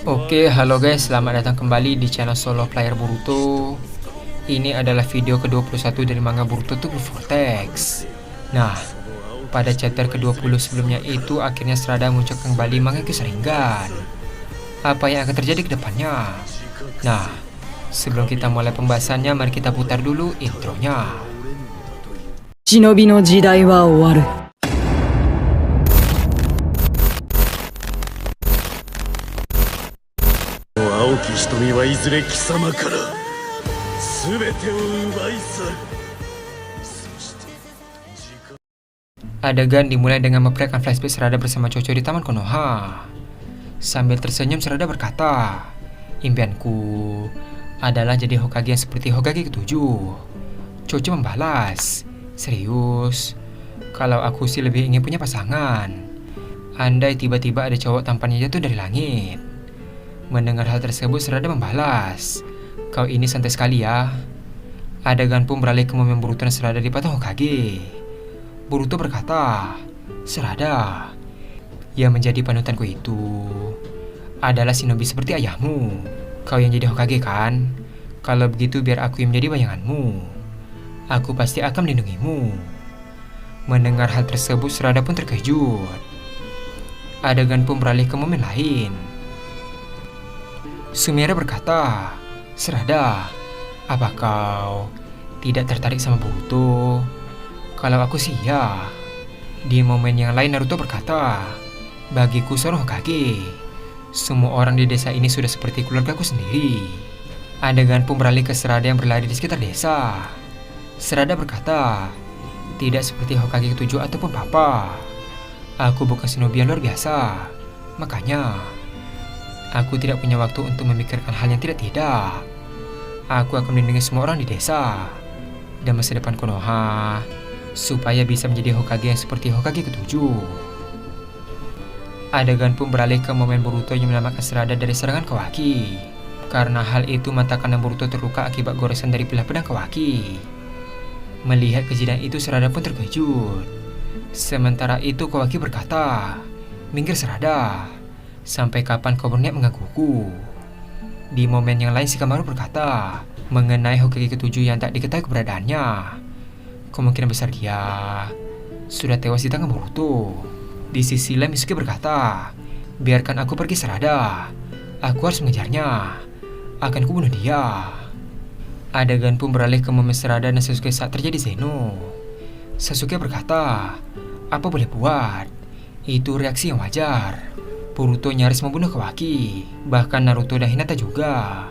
Oke, halo guys, selamat datang kembali di channel Solo Player Boruto. Ini adalah video ke-21 dari manga Boruto to Blue Vortex. Nah, pada chapter ke-20 sebelumnya itu akhirnya Sarada muncul kembali manga Sharingan. Apa yang akan terjadi ke depannya? Nah, sebelum kita mulai pembahasannya, mari kita putar dulu intronya. 忍びの時代は終わる。青き瞳はいずれ貴様から全てを奪い去る。そして時間 Adegan dimulai dengan memperlihatkan flashback Sarada bersama Chocho di Taman Konoha. Sambil tersenyum, Sarada berkata, "Impianku adalah jadi Hokage yang seperti Hokage ketujuh." Chocho membalas, "Serius? Kalau aku sih lebih ingin punya pasangan. Andai tiba-tiba ada cowok tampannya jatuh dari langit." Mendengar hal tersebut, Sarada membalas, "Kau ini santai sekali ya." Adegan pun beralih ke momen Boruto dan Sarada di patung Hokage. Boruto berkata, "Sarada, yang menjadi panutanku itu adalah shinobi seperti ayahmu. Kau yang jadi Hokage kan? Kalau begitu biar aku yang menjadi bayanganmu. Aku pasti akan melindungimu." Mendengar hal tersebut, Sarada pun terkejut. Adegan pun beralih ke momen lain. Sumiera berkata, "Sarada, apa kau tidak tertarik sama Boruto?" "Kalau aku sih ya." Di momen yang lain, Naruto berkata, "Bagiku seorang Hokage, semua orang di desa ini sudah seperti keluargaku sendiri." Adegan pun beralih ke Sarada yang berlari di sekitar desa. Sarada berkata, "Tidak seperti Hokage ketujuh ataupun Papa. Aku bukan shinobi yang luar biasa. Makanya aku tidak punya waktu untuk memikirkan hal yang tidak-tidak. Aku akan melindungi semua orang di desa dan masa depan Konoha supaya bisa menjadi Hokage yang seperti Hokage ketujuh." Adegan pun beralih ke momen Boruto yang menyelamatkan Sarada dari serangan Kawaki. Karena hal itu, mata kanan Boruto terluka akibat goresan dari bilah pedang Kawaki. Melihat kejadian itu, Sarada pun terkejut. Sementara itu, Kawaki berkata, "Minggir Sarada, sampai kapan kau berniat menggangguku?" Di momen yang lain, Shikamaru berkata mengenai Hokage ketujuh yang tak diketahui keberadaannya. Kemungkinan besar dia sudah tewas di tangan Boruto. Di sisi lain, Misuke berkata, "Biarkan aku pergi Sarada. Aku harus mengejarnya. Akan kubunuh dia." Adegan pun beralih ke momen Sarada dan Sasuke saat terjadi Zeno. Sasuke berkata, "Apa boleh buat? Itu reaksi yang wajar." Boruto nyaris membunuh Kawaki, bahkan Naruto dan Hinata juga.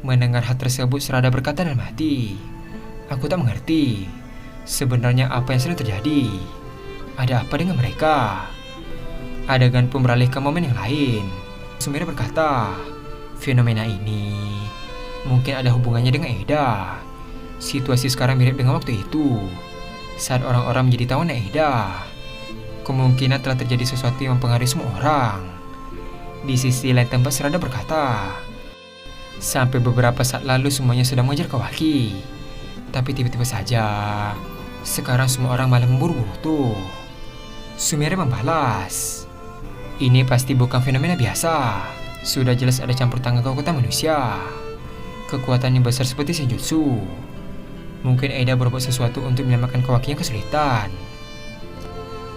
Mendengar hal tersebut, Sarada berkata dalam hati, "Aku tak mengerti sebenarnya apa yang sedang terjadi. Ada apa dengan mereka?" Adegan pun beralih ke momen yang lain. Sumiera berkata, "Fenomena ini mungkin ada hubungannya dengan Eida. Situasi sekarang mirip dengan waktu itu, saat orang-orang menjadi tawanan Eida. Kemungkinan telah terjadi sesuatu yang mempengaruhi semua orang." Di sisi lain, tempat Sarada berkata, "Sampai beberapa saat lalu semuanya sedang mengejar Kawaki, tapi tiba-tiba saja sekarang semua orang malah memburu Boruto." Sumiera membalas, "Ini pasti bukan fenomena biasa. Sudah jelas ada campur tangan kekuatan manusia. Kekuatan yang besar seperti Senjutsu. Mungkin Eida berbuat sesuatu untuk menyelamatkan Kawaki yang kesulitan."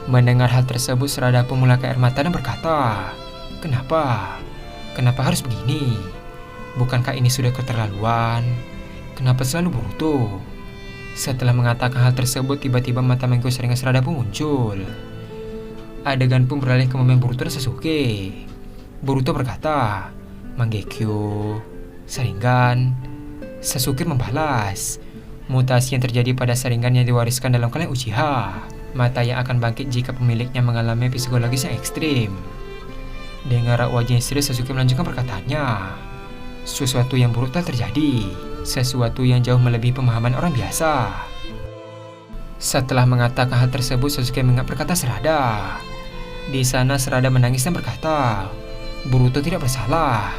Mendengar hal tersebut, Sarada pun mengeluarkan air mata dan berkata, "Kenapa? Kenapa harus begini? Bukankah ini sudah keterlaluan? Kenapa selalu Boruto?" Setelah mengatakan hal tersebut, tiba-tiba mata Mangekyo Sharingan Sarada pun muncul. Adegan pun beralih ke momen Boruto dan Sasuke. Boruto berkata, "Mangekyo Sharingan." Sasuke membalas, "Mutasi yang terjadi pada Sharingan yang diwariskan dalam klan Uchiha. Mata yang akan bangkit jika pemiliknya mengalami psikologis yang ekstrim." Dengan raut wajah yang serius, Sasuke melanjutkan perkataannya, "Sesuatu yang buruk telah terjadi. Sesuatu yang jauh melebihi pemahaman orang biasa." Setelah mengatakan hal tersebut, Sasuke mengingat perkataan Sarada. Di sana, Sarada menangis dan berkata, "Boruto tidak bersalah.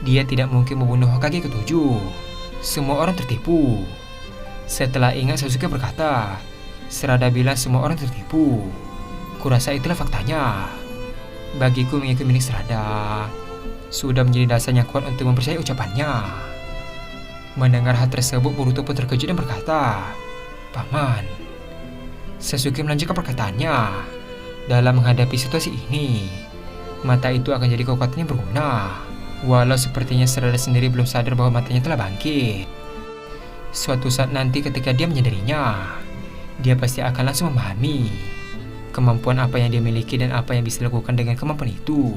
Dia tidak mungkin membunuh Hokage ketujuh. Semua orang tertipu." Setelah ingat, Sasuke berkata, "Sarada bilang semua orang tertipu. Kurasa itulah faktanya. Bagiku mengikuti milik Sarada sudah menjadi dasar yang kuat untuk mempercayai ucapannya. Mendengar hal tersebut, Boruto pun terkejut dan berkata, "Paman." Sasuke melanjutkan perkataannya, "Dalam menghadapi situasi ini, mata itu akan jadi kekuatan yang berguna. Walau sepertinya Sarada sendiri belum sadar bahwa matanya telah bangkit. Suatu saat nanti ketika dia menyadarinya, dia pasti akan langsung memahami kemampuan apa yang dia miliki dan apa yang bisa dilakukan dengan kemampuan itu."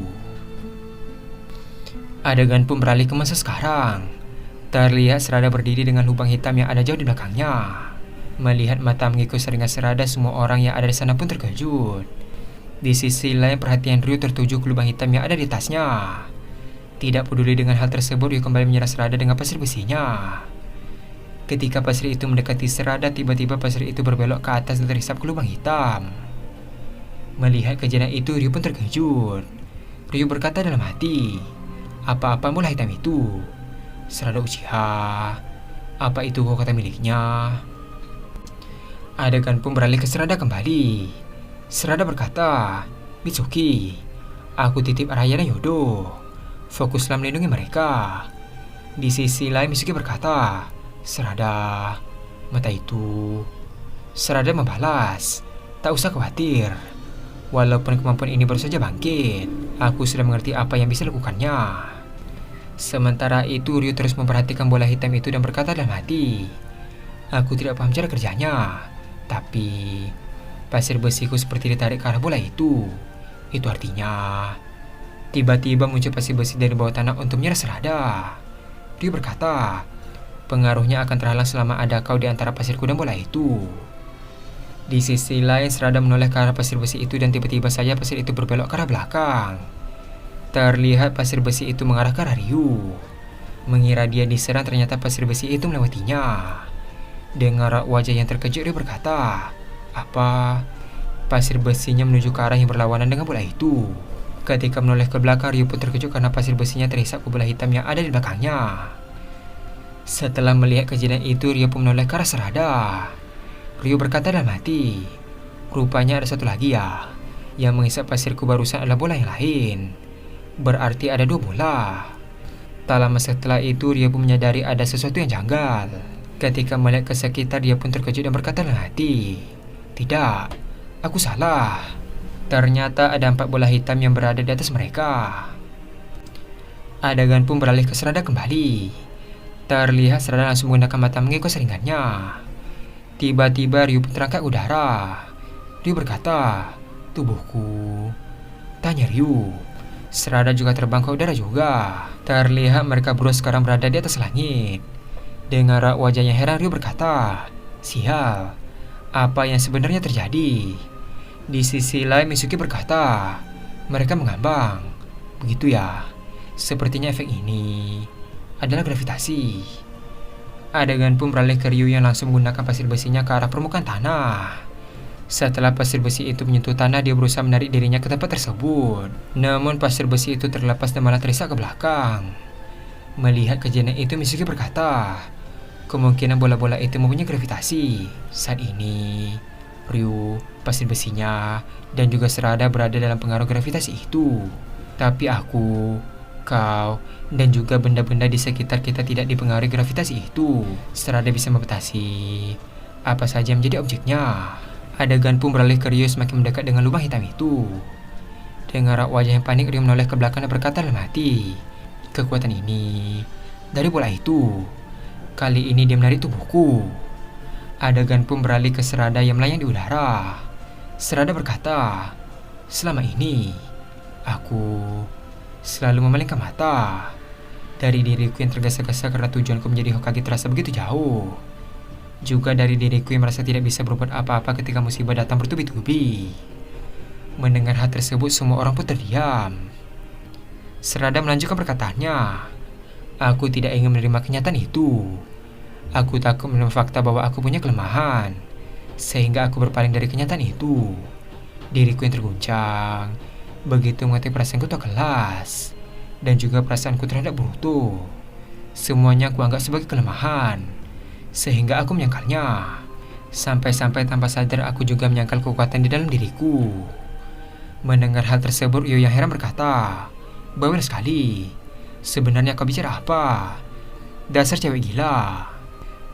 Adegan pun beralih ke masa sekarang. Terlihat Sarada berdiri dengan lubang hitam yang ada jauh di belakangnya. Melihat mata mengikut seringan Sarada, semua orang yang ada di sana pun terkejut. Di sisi lain, perhatian Ryu tertuju ke lubang hitam yang ada di tasnya. Tidak peduli dengan hal tersebut, Ryu kembali menyerang Sarada dengan pasir besinya. Ketika pasir itu mendekati Sarada, tiba-tiba pasir itu berbelok ke atas dan terhisap ke lubang hitam. Melihat kejadian itu, Ryu pun terkejut. Ryu berkata dalam hati, "Apa-apa bola hitam itu? Sarada Uchiha. Apa itu kekuatan miliknya?" Adegan pun beralih ke Sarada kembali. Sarada berkata, "Mitsuki, aku titip Araya dan Yodo. Fokuslah melindungi mereka." Di sisi lain, Mitsuki berkata, "Sarada, mata itu." Sarada membalas, "Tak usah khawatir. Walaupun kemampuan ini baru saja bangkit, aku sudah mengerti apa yang bisa dilakukannya." Sementara itu, Ryu terus memperhatikan bola hitam itu dan berkata dalam hati, "Aku tidak paham cara kerjanya, tapi pasir besiku seperti ditarik ke arah bola itu. Itu artinya..." Tiba-tiba muncul pasir besi dari bawah tanah untuk menyerang Sarada. Ryu berkata, "Pengaruhnya akan terhalang selama ada kau di antara pasirku dan bola itu." Di sisi lain, Sarada menoleh ke arah pasir besi itu dan tiba-tiba saja pasir itu berbelok ke arah belakang. Terlihat pasir besi itu mengarah ke arah Ryu. Mengira dia diserang, ternyata pasir besi itu melewatinya. Dengan wajah yang terkejut, Ryu berkata, "Apa?" Pasir besinya menuju ke arah yang berlawanan dengan bola itu. Ketika menoleh ke belakang, Ryu pun terkejut karena pasir besinya terhisap ke bola hitam yang ada di belakangnya. Setelah melihat kejadian itu, Ryu pun menoleh ke arah Sarada. Ryu berkata dalam hati, "Rupanya ada satu lagi ya. Yang menghisap pasirku barusan adalah bola yang lain. Berarti ada 2 bola." Tak lama setelah itu, Ryu pun menyadari ada sesuatu yang janggal. Ketika melihat ke sekitar, dia pun terkejut dan berkata dalam hati, "Tidak, aku salah." Ternyata ada 4 bola hitam yang berada di atas mereka. Adegan pun beralih ke Sarada kembali. Terlihat Sarada langsung menggunakan mata mengikut seringannya. Tiba-tiba Ryu pun terangkat ke udara. Ryu berkata, "Tubuhku." Tanya Ryu. Sarada juga terbang ke udara juga. Terlihat mereka berdua sekarang berada di atas langit. Dengan wajahnya heran, Ryu berkata, "Sial, apa yang sebenarnya terjadi?" Di sisi lain, Mitsuki berkata, "Mereka mengambang. Begitu ya. Sepertinya efek ini adalah gravitasi." Adegan pun beralih ke Ryu yang langsung menggunakan pasir besinya ke arah permukaan tanah. Setelah pasir besi itu menyentuh tanah, dia berusaha menarik dirinya ke tempat tersebut. Namun pasir besi itu terlepas dan malah terhisap ke belakang. Melihat kejadian itu, Mitsuki berkata, "Kemungkinan bola-bola itu mempunyai gravitasi. Saat ini, Ryu, pasir besinya, dan juga Sarada berada dalam pengaruh gravitasi itu. Tapi aku, kau, dan juga benda-benda di sekitar kita tidak dipengaruhi gravitasi itu. Sarada bisa membatasi apa saja yang menjadi objeknya." Adegan pun beralih ke Ryu semakin mendekat dengan lubang hitam itu. Dengan wajah yang panik, Ryu menoleh ke belakang dan berkata dalam hati, "Kekuatan ini dari bola itu. Kali ini dia menarik tubuhku." Adegan pun beralih ke Sarada yang melayang di udara. Sarada berkata, "Selama ini, aku selalu memalingkan mata dari diriku yang tergesa-gesa karena tujuanku menjadi Hokage terasa begitu jauh. Juga dari diriku yang merasa tidak bisa berbuat apa-apa ketika musibah datang bertubi-tubi." Mendengar hal tersebut, semua orang pun terdiam. Sarada melanjutkan perkataannya, "Aku tidak ingin menerima kenyataan itu. Aku takut menerima fakta bahwa aku punya kelemahan, sehingga aku berpaling dari kenyataan itu. Diriku yang terguncang begitu mengerti perasaanku tak kelas, dan juga perasaanku terhadap Boruto. Semuanya aku anggap sebagai kelemahan, sehingga aku menyangkalnya. Sampai-sampai tanpa sadar aku juga menyangkal kekuatan di dalam diriku." Mendengar hal tersebut, Ryu yang heran berkata, "Bawel sekali. Sebenarnya kau bicara apa? Dasar cewek gila.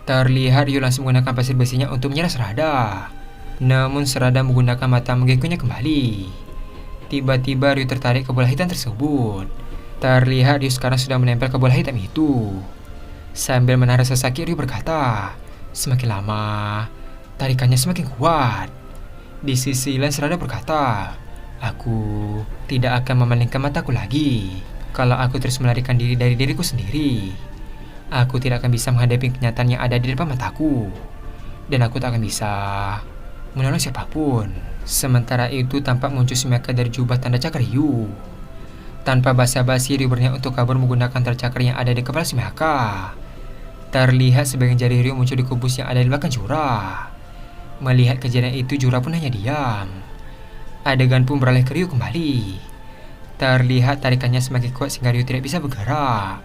Terlihat Ryu langsung menggunakan pasir besinya untuk menyerang Serada. Namun Serada menggunakan mata menggekunya kembali. Tiba-tiba Ryu tertarik ke bola hitam tersebut. Terlihat Ryu sekarang sudah menempel ke bola hitam itu. Sambil menahan rasa sakit, Ryu berkata, semakin lama, tarikannya semakin kuat. Di sisi lain Serada berkata, aku tidak akan memalingkan mataku lagi. Kalau aku terus melarikan diri dari diriku sendiri, aku tidak akan bisa menghadapi kenyataan yang ada di depan mataku. Dan aku tak akan bisa menolong siapapun. Sementara itu tampak muncul Sumiyaka dari jubah tanda cakar Ryu. Tanpa basa-basi, Ryu berniat untuk kabur menggunakan tanda cakar yang ada di kepala Sumiyaka. Terlihat sebagian jari Ryu muncul di kubus yang ada di belakang Jura. Melihat kejadian itu, Jura pun hanya diam. Adegan pun beralih ke Ryu kembali. Terlihat tarikannya semakin kuat sehingga Ryu tidak bisa bergerak.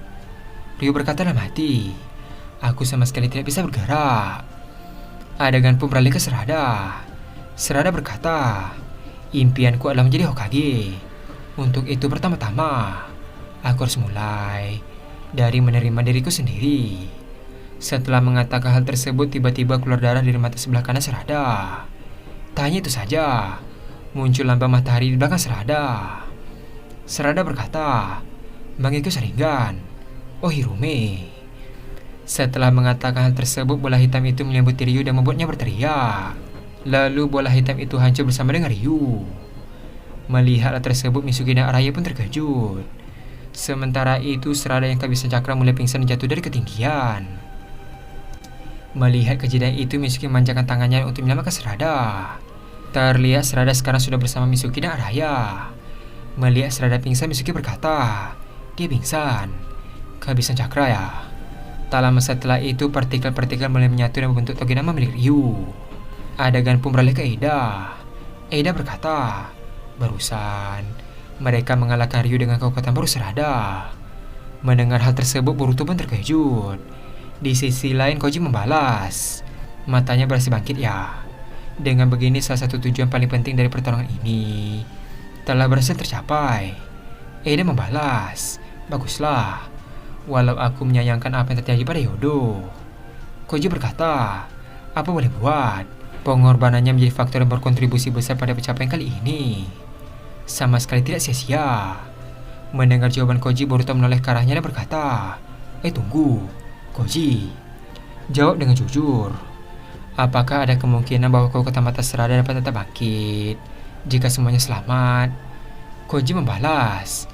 Ryu berkata dalam hati, aku sama sekali tidak bisa bergerak. Adegan pun beralih ke Serada. Serada berkata, impianku adalah menjadi Hokage. Untuk itu pertama-tama, aku harus mulai dari menerima diriku sendiri. Setelah mengatakan hal tersebut, tiba-tiba keluar darah dari mata sebelah kanan Serada. Tak hanya itu saja, muncul lambang matahari di belakang Serada. Serada berkata, bagiku Sharingan, oh Hirume. Setelah mengatakan hal tersebut, bola hitam itu menyambuti Ryu dan membuatnya berteriak. Lalu bola hitam itu hancur bersama dengan Ryu. Melihat hal tersebut, Mitsuki dan Araya pun terkejut. Sementara itu, Serada yang kehabisan cakra mulai pingsan dan jatuh dari ketinggian. Melihat kejadian itu, Mitsuki memanjangkan tangannya untuk menyelamatkan Serada. Terlihat Serada sekarang sudah bersama Mitsuki dan Araya. Melihat Serada pingsan, Mitsuki berkata, dia pingsan, kehabisan cakra ya. Tak lama setelah itu, partikel-partikel mulai menyatu dan membentuk Togedama milik Ryu. Adegan pun beralih ke Eida. Eida berkata, barusan mereka mengalahkan Ryu dengan kekuatan baru Serada. Mendengar hal tersebut, Boruto pun terkejut. Di sisi lain, Koji membalas, matanya berhasil bangkit ya. Dengan begini, salah satu tujuan paling penting dari pertarungan ini telah berhasil tercapai. Eida membalas, baguslah, walau aku menyayangkan apa yang terjadi pada Yodo. Koji berkata, apa boleh buat, pengorbanannya menjadi faktor yang berkontribusi besar pada pencapaian kali ini. Sama sekali tidak sia-sia. Mendengar jawaban Koji, Boruto menoleh ke arahnya dan berkata, tunggu, Koji, jawab dengan jujur. Apakah ada kemungkinan bahwa kekuatan mata Serada dapat tetap bangkit jika semuanya selamat? Koji membalas,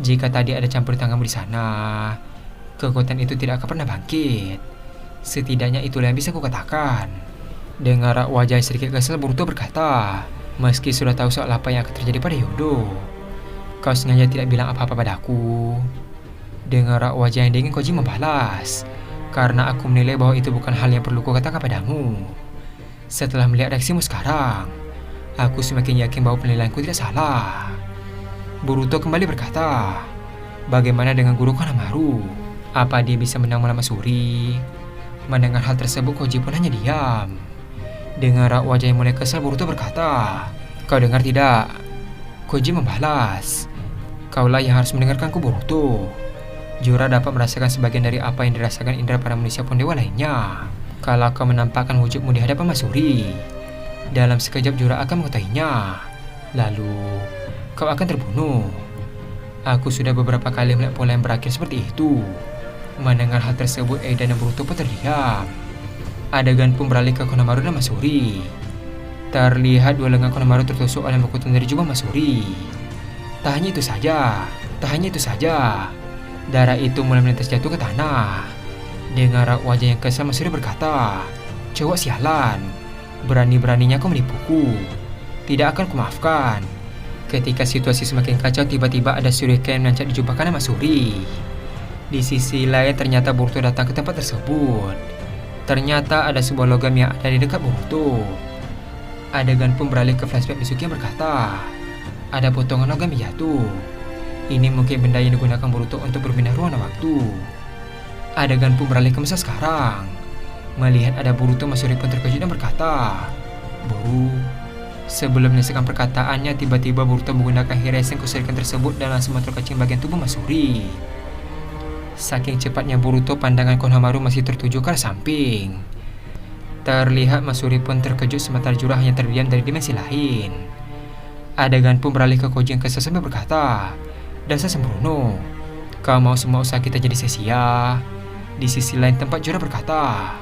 jika tadi ada campur tanganmu di sana, kekuatan itu tidak akan pernah bangkit. Setidaknya itulah yang bisa kukatakan. Dengar wajah sedikit kesal, Boruto berkata, meski sudah tahu soal apa yang akan terjadi pada Yodo, kau sengaja tidak bilang apa-apa padaku. Dengar wajah yang dingin, Koji membalas, karena aku menilai bahwa itu bukan hal yang perlu kukatakan padamu. Setelah melihat reaksimu sekarang, aku semakin yakin bahwa penilaianku tidak salah. Boruto kembali berkata, bagaimana dengan guru Kanamaru? Apa dia bisa menang melawan Suri? Mendengar hal tersebut, Koji pun hanya diam. Dengar wajah yang mulai kesal, Boruto berkata, kau dengar tidak? Koji membalas, kaulah yang harus mendengarkanku, Boruto. Jura dapat merasakan sebagian dari apa yang dirasakan indera para manusia pun dewa lainnya. Kalau kau menampakkan wujudmu di hadapan Masuri, dalam sekejap Jura akan mengetahuinya. Lalu kau akan terbunuh. Aku sudah beberapa kali melihat pola yang berakhir seperti itu. Mendengar hal tersebut, Eida dan Boruto pun terdiam. Adegan pun beralih ke Konohamaru dan Masuri. Terlihat dua lengan Konohamaru tertusuk oleh mekutan dari jubah Masuri. Tak hanya itu saja, darah itu mulai melintas jatuh ke tanah. Dengar wajah yang kesal, Masuri berkata, cowok sialan, berani-beraninya kau menipuku. Tidak akan kumaafkan. Ketika situasi semakin kacau, tiba-tiba ada shuriken yang menancap di jubah kanan Masuri. Di sisi lain, ternyata Boruto datang ke tempat tersebut. Ternyata ada sebuah logam yang ada di dekat Boruto. Adegan pun beralih ke flashback Mitsuki yang berkata, ada potongan logam yang jatuh. Ini mungkin benda yang digunakan Boruto untuk berpindah ruang dan waktu. Adegan pun beralih ke masa sekarang. Melihat ada Boruto, Masuri pun terkejut dan berkata, Boru. Sebelum menyelesaikan perkataannya, tiba-tiba Boruto menggunakan Hiraisen Kusuriken tersebut dan langsung terkecil bagian tubuh Masuri. Saking cepatnya Boruto, pandangan Konohamaru masih tertuju ke arah samping. Terlihat Masuri pun terkejut sementara Jura hanya terdiam dari dimensi lain. Adegan pun beralih ke Koji yang kesal sambil berkata, "Dasar sembrono, kau mau semua usaha kita jadi sia-sia." Di sisi lain tempat Jura berkata,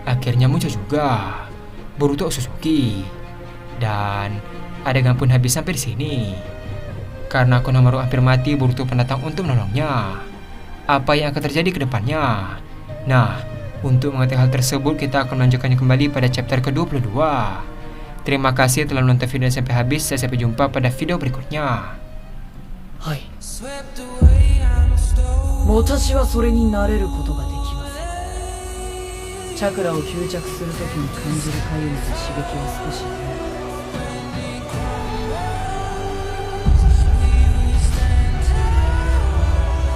"Akhirnya muncul juga Boruto Otsutsuki." Dan adegan pun habis sampai di sini. Karena Konohamaru hampir mati, Boruto pun datang untuk menolongnya. Apa yang akan terjadi ke depannya? Nah, untuk mengetahui hal tersebut, kita akan melanjutkannya kembali pada chapter ke-22. Terima kasih telah menonton video sampai habis. Saya sampai jumpa pada video berikutnya. はい。私はそれになれることができます。チャクラを吸着するときに感じるかゆみと刺激は少し